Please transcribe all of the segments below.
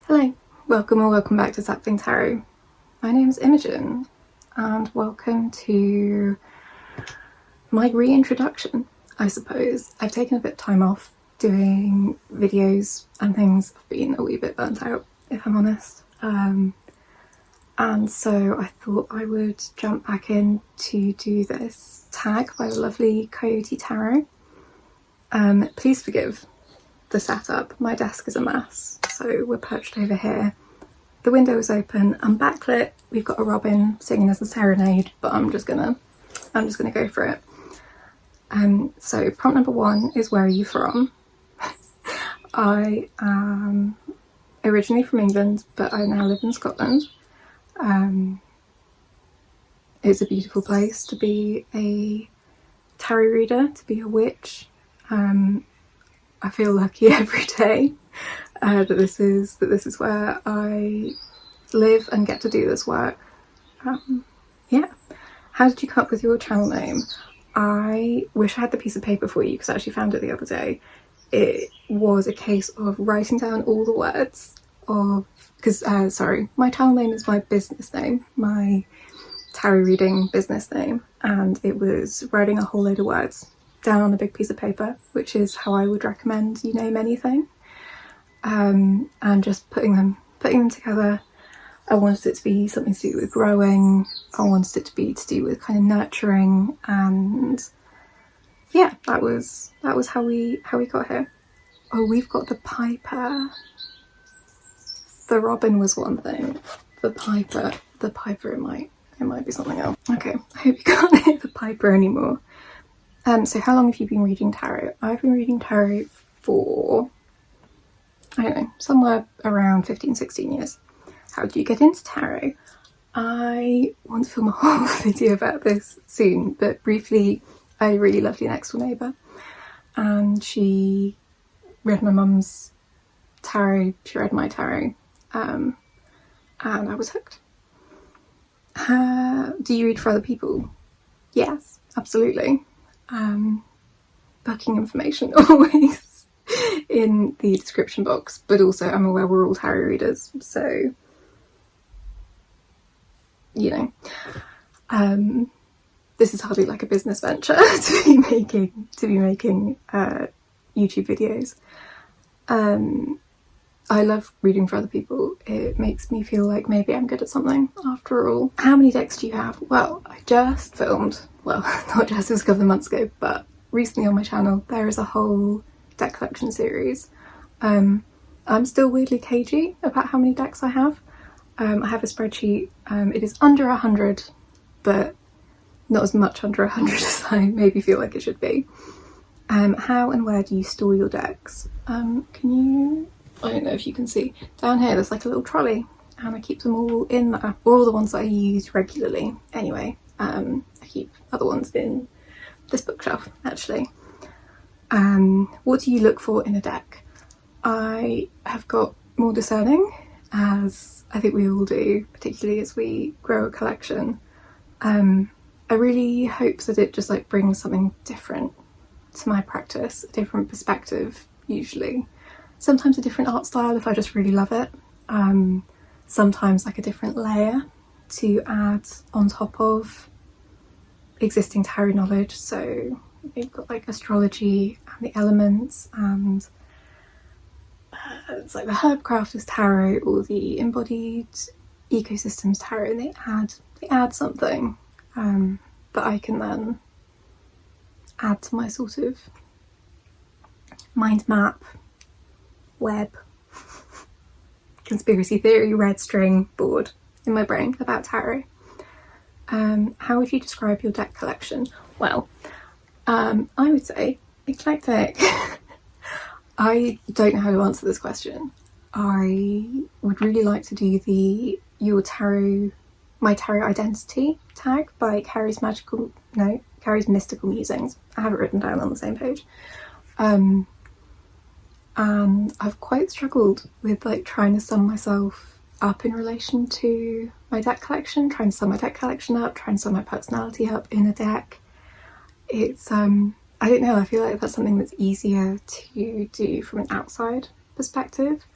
Hello, welcome or welcome back to Sapling Tarot. My name is Imogen and welcome to my reintroduction, I suppose. I've taken a bit of time off doing videos and things. I've been a wee bit burnt out, if I'm honest. And so I thought I would jump back in to do this tag by the lovely Coyote Tarot. Please forgive the setup. My desk is a mess, so we're perched over here. The window is open and backlit. We've got a robin singing us a serenade, but I'm just gonna go for it. So prompt number 1 is, where are you from? I am originally from England, but I now live in Scotland. It's a beautiful place to be a tarot reader, to be a witch. I feel lucky every day that this is where I live and get to do this work. Yeah. How did you come up with your channel name? I wish I had the piece of paper for you because I actually found it the other day. It was a case of writing down all the words of, because my channel name is my business name, my tarot reading business name, and it was writing a whole load of words down on a big piece of paper, which is how I would recommend you name anything, and just putting them together. I wanted it to be something to do with growing. I wanted it to be to do with kind of nurturing, and yeah, that was how we got here. Oh, we've got the piper. The robin was one thing. The piper, it might be something else. Okay, I hope you can't hear the piper anymore. So how long have you been reading tarot? I've been reading tarot for, I don't know, somewhere around 15, 16 years. How do you get into tarot? I want to film a whole video about this soon, but briefly, I had a really lovely next door neighbour, and she read my mum's tarot, she read my tarot, and I was hooked. Do you read for other people? Yes, absolutely. Booking information always in the description box, but also I'm aware we're all tarot readers, so you know, this is hardly like a business venture to be making YouTube videos. I love reading for other people. It makes me feel like maybe I'm good at something after all. How many decks do you have? Well, I just filmed, well, not just, it was a couple of months ago, but recently on my channel there is a whole deck collection series. I'm still weirdly cagey about how many decks I have. I have a spreadsheet. It is under 100, but not as much under 100 as I maybe feel like it should be. How and where do you store your decks? Can you, I don't know if you can see, down here there's like a little trolley, and I keep them all in there, all the ones that I use regularly anyway. I keep other ones in this bookshelf actually. What do you look for in a deck? I have got more discerning, as I think we all do, particularly as we grow a collection. I really hope that it just like brings something different to my practice, a different perspective usually. Sometimes a different art style if I just really love it. Sometimes like a different layer to add on top of existing tarot knowledge. So we've got like astrology and the elements, and it's like the Herbcrafters tarot or the embodied ecosystems tarot, and they add something that I can then add to my sort of mind map, web, conspiracy theory, red string board in my brain about tarot. How would you describe your deck collection? Well, I would say eclectic. I don't know how to answer this question. I would really like to do my tarot identity tag by Carrie's Mystical Musings. I have it written down on the same page. And I've quite struggled with like trying to sum myself up in relation to my deck collection, trying to sum my deck collection up, trying to sum my personality up in a deck. It's I don't know, I feel like that's something that's easier to do from an outside perspective.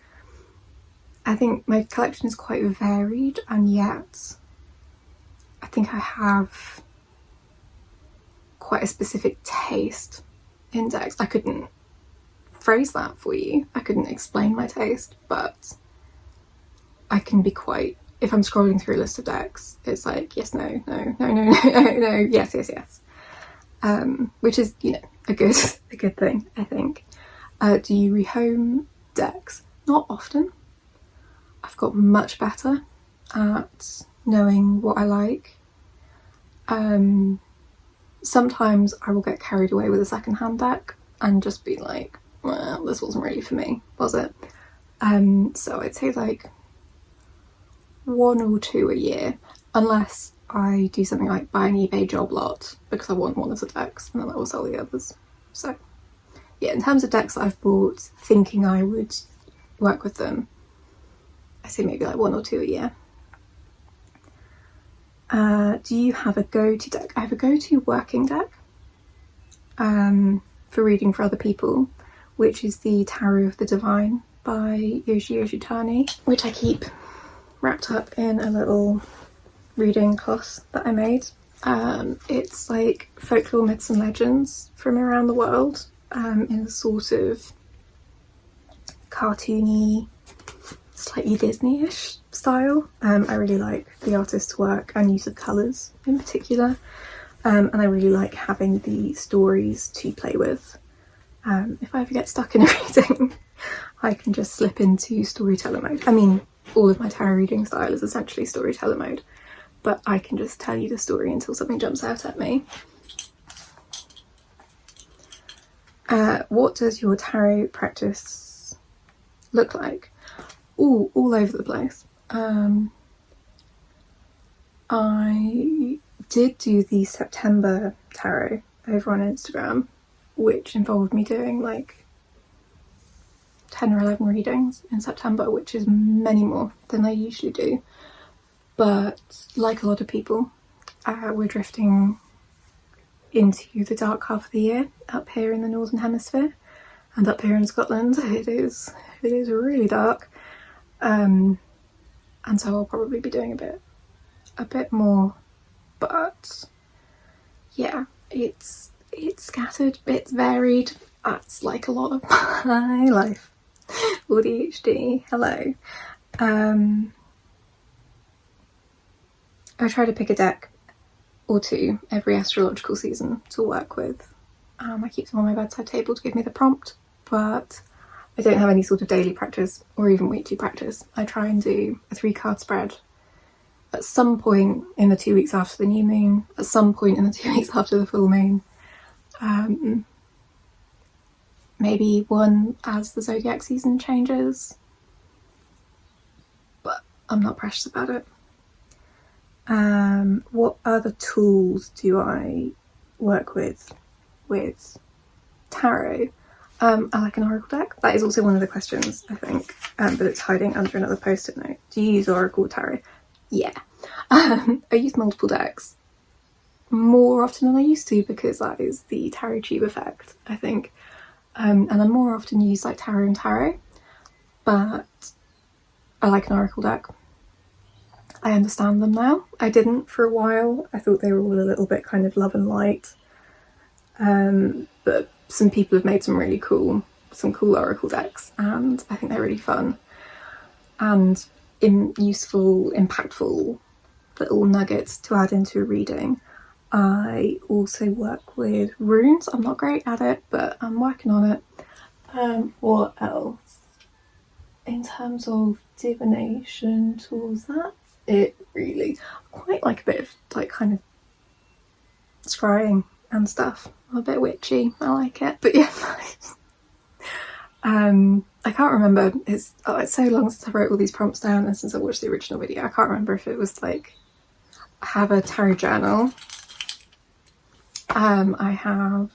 I think my collection is quite varied, and yet I think I have quite a specific taste in decks. I couldn't phrase that for you, I couldn't explain my taste, but I can be quite, if I'm scrolling through a list of decks, it's like yes, no, no, no, no, no, no, yes, yes, yes, which is, you know, a good thing, I think. Do you rehome decks? Not often. I've got much better at knowing what I like. Sometimes I will get carried away with a second-hand deck and just be like, well, this wasn't really for me, was it? So I'd say like 1 or 2 a year, unless I do something like buy an eBay job lot because I want one of the decks and then I will sell the others. So yeah, in terms of decks that I've bought thinking I would work with them, I say maybe like 1 or 2 a year. Do you have a go-to deck? I have a go-to working deck for reading for other people, which is the Tarot of the Divine by Yoshi Yoshitani, which I keep wrapped up in a little reading cloth that I made. It's like folklore, myths and legends from around the world in a sort of cartoony, slightly Disney-ish style. I really like the artist's work and use of colours in particular, and I really like having the stories to play with. If I ever get stuck in a reading, I can just slip into storyteller mode. I mean, all of my tarot reading style is essentially storyteller mode, but I can just tell you the story until something jumps out at me. What does your tarot practice look like? All over the place. I did do the September tarot over on Instagram, which involved me doing like 10 or 11 readings in September, which is many more than I usually do. But like a lot of people, we're drifting into the dark half of the year up here in the Northern Hemisphere, and up here in Scotland it is really dark. And so I'll probably be doing a bit more, but yeah, it's scattered, it's varied. That's like a lot of my life. ADHD, hello. I try to pick a deck or 2 every astrological season to work with. I keep them on my bedside table to give me the prompt, but I don't have any sort of daily practice or even weekly practice. I try and do a 3-card spread at some point in the 2 weeks after the new moon, at some point in the 2 weeks after the full moon. Maybe one as the zodiac season changes, but I'm not precious about it. What other tools do I work with tarot? I like an oracle deck. That is also one of the questions, I think, but it's hiding under another post-it note. Do you use oracle tarot? Yeah. I use multiple decks more often than I used to because that is the TarotTube effect, I think. And I more often use like tarot and tarot, but I like an oracle deck. I understand them now. I didn't for a while. I thought they were all a little bit kind of love and light. But some people have made some cool oracle decks, and I think they're really fun and useful, impactful little nuggets to add into a reading. I also work with runes. I'm not great at it, but I'm working on it. What else? In terms of divination tools, that's it really. I quite like a bit of like kind of scrying and stuff. I'm a bit witchy, I like it. But yeah, I can't remember. It's so long since I wrote all these prompts down and since I watched the original video. I can't remember if it was like I have a tarot journal. I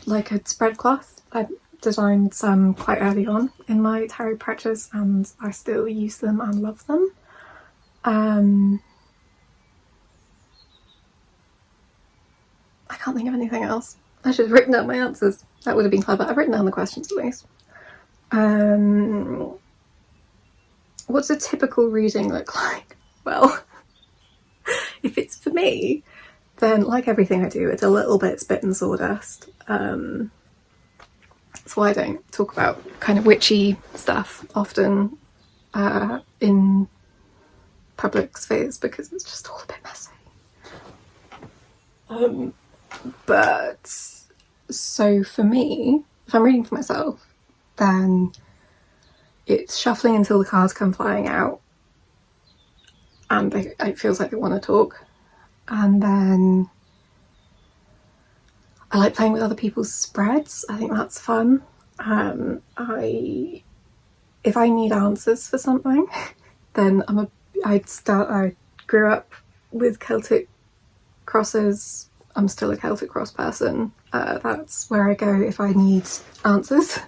like a spread cloth. I designed some quite early on in my tarot practice and I still use them and love them. I can't think of anything else. I should have written down my answers. That would have been clever. I've written down the questions at least. what's a typical reading look like? Well, if it's for me, then like everything I do, it's a little bit spit and sawdust. That's why I don't talk about kind of witchy stuff often in public spheres, because it's just all a bit messy. But so for me, if I'm reading for myself, then it's shuffling until the cards come flying out and it feels like they want to talk. And then I like playing with other people's spreads. I think that's fun. If I need answers for something, then I grew up with Celtic crosses. I'm still a Celtic cross person. That's where I go if I need answers.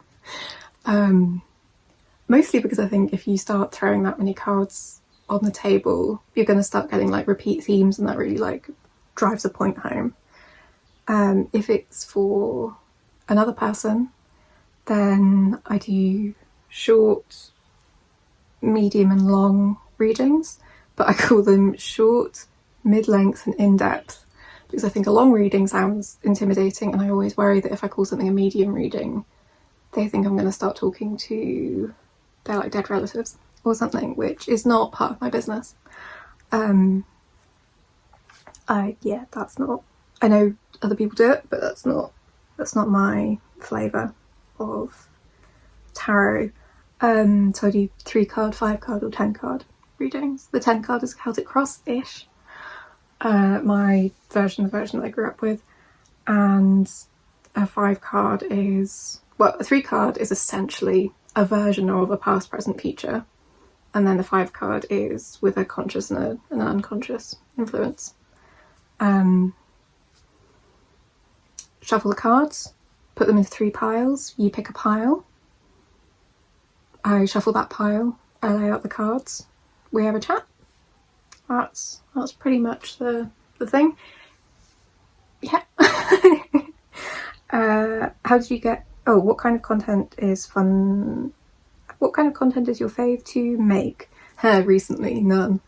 Mostly because I think if you start throwing that many cards on the table, you're going to start getting like repeat themes, and that really like drives a point home. If it's for another person, then I do short, medium and long readings, but I call them short, mid-length and in-depth, because I think a long reading sounds intimidating, and I always worry that if I call something a medium reading, they think I'm going to start talking to their like dead relatives or something, which is not part of my business. Yeah, that's not, I know other people do it, but that's not my flavour of tarot. So I do 3-card, 5-card or 10-card readings. The 10-card is Celtic cross-ish, my version, the version that I grew up with, and a 5-card is, well, a 3-card is essentially a version of a past, present, future, and then the 5-card is with a conscious and an unconscious influence. Shuffle the cards, put them into 3 piles, you pick a pile, I shuffle that pile, I lay out the cards, we have a chat. That's pretty much the thing. Yeah. How did you get, what kind of content is fun? What kind of content is your fave to make? Recently, none.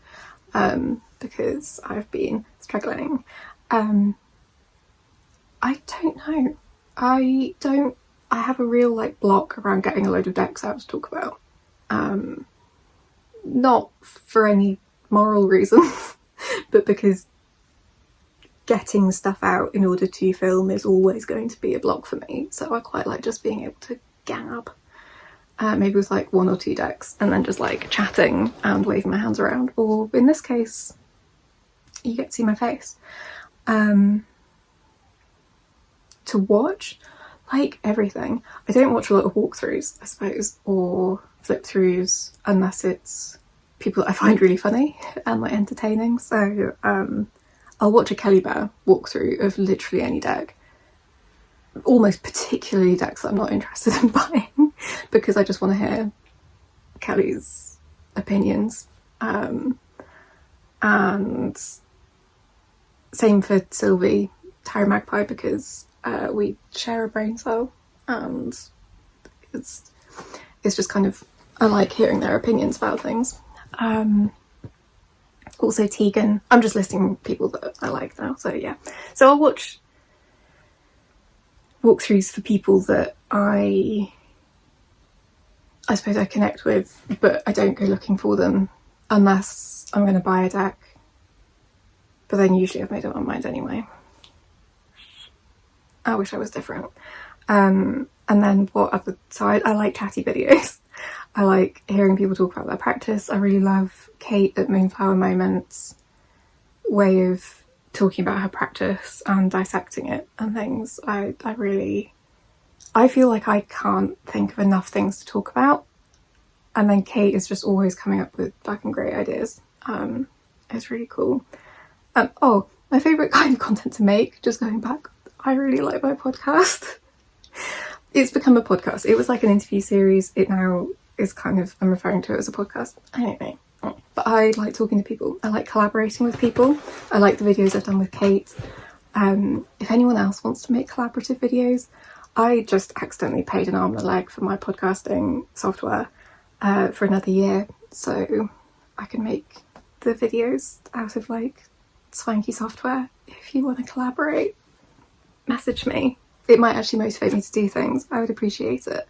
Because I've been struggling. I don't know. I have a real like block around getting a load of decks out to talk about. Not for any moral reasons, but because getting stuff out in order to film is always going to be a block for me. So I quite like just being able to gab, maybe with like 1 or 2 decks, and then just like chatting and waving my hands around, or in this case, you get to see my face. To watch, like everything. I don't watch a lot of walkthroughs, I suppose, or flip throughs, unless it's people that I find really funny and like entertaining. So I'll watch a Kelly Bear walkthrough of literally any deck, almost particularly decks that I'm not interested in buying, because I just want to hear Kelly's opinions. And same for Sylvie, Tarot Magpie, because we share a brain cell, and it's just kind of, I like hearing their opinions about things. Also Tegan, I'm just listing people that I like now, so yeah. So I'll watch walkthroughs for people that I suppose I connect with, but I don't go looking for them unless I'm going to buy a deck, but then usually I've made up my mind anyway. I wish I was different. And then what other side? I like chatty videos. I like hearing people talk about their practice. I really love Kate at Moonflower Moments' way of talking about her practice and dissecting it and things. I feel like I can't think of enough things to talk about, and then Kate is just always coming up with fucking great ideas. It's really cool. My favourite kind of content to make, just going back, I really like my podcast. It's become a podcast. It was like an interview series. It now is kind of, I'm referring to it as a podcast. I don't know. But I like talking to people. I like collaborating with people. I like the videos I've done with Kate. If anyone else wants to make collaborative videos, I just accidentally paid an arm and a leg for my podcasting software for another year. so I can make the videos out of like swanky software. If you want to collaborate, message me. It might actually motivate me to do things. I would appreciate it.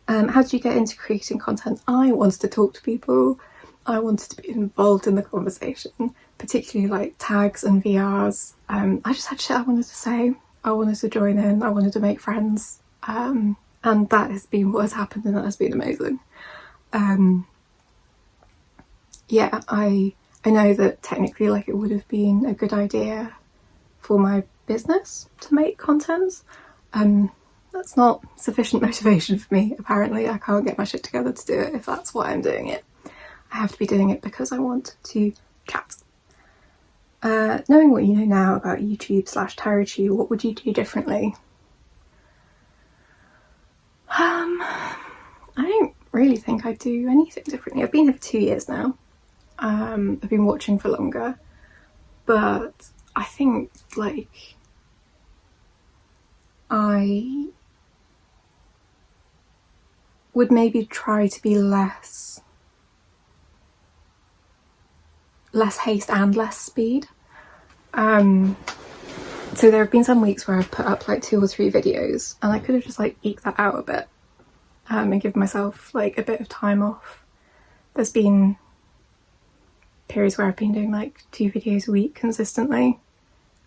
How did you get into creating content? I wanted to talk to people. I wanted to be involved in the conversation, particularly like tags and VRs. I just had shit I wanted to say. I wanted to join in. I wanted to make friends. And that has been what has happened, and that has been amazing. Yeah, I know that technically like it would have been a good idea for my business to make content. That's not sufficient motivation for me, apparently. I can't get my shit together to do it if that's why I'm doing it. I have to be doing it because I want to chat. Knowing what you know now about YouTube / TarotTube, what would you do differently? I don't really think I'd do anything differently. I've been here for 2 years now. I've been watching for longer, but I think like I would maybe try to be less haste and less speed. So there have been some weeks where I've put up like 2 or 3 videos, and I could have just like eked that out a bit and give myself like a bit of time off. There's been periods where I've been doing like 2 videos a week consistently,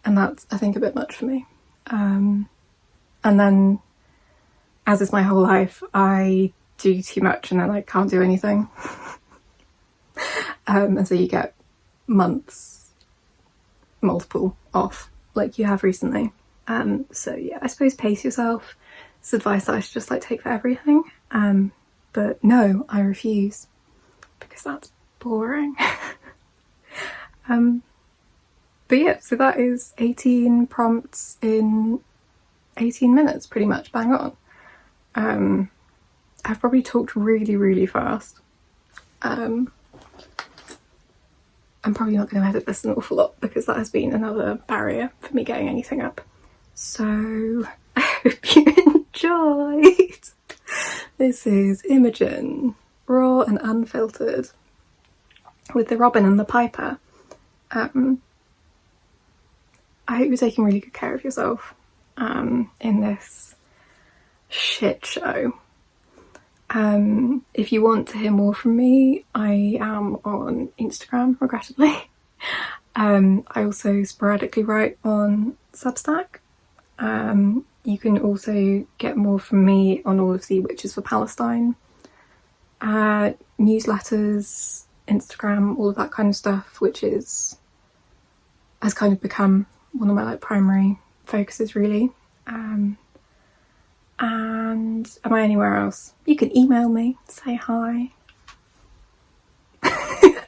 and that's I think a bit much for me. And then, as is my whole life, I do too much and then I can't do anything. And so you get months, multiple off, like you have recently. So yeah, I suppose pace yourself. It's advice that I should just like take for everything. But no, I refuse, because that's boring. But yeah, so that is 18 prompts in 18 minutes, pretty much, bang on. I've probably talked really, really fast. I'm probably not going to edit this an awful lot, because that has been another barrier for me getting anything up. So I hope you enjoyed. This is Imogen, raw and unfiltered, with the Robin and the Piper. I hope you're taking really good care of yourself in this shit show. If you want to hear more from me, I am on Instagram, regrettably. I also sporadically write on Substack. You can also get more from me on all of the Witches for Palestine newsletters, Instagram, all of that kind of stuff, which has kind of become one of my like primary focuses, really. And am I anywhere else? You can email me, say hi. I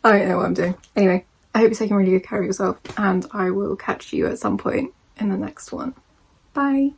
don't know what I'm doing. Anyway, I hope you're taking really good care of yourself, and I will catch you at some point in the next one. Bye.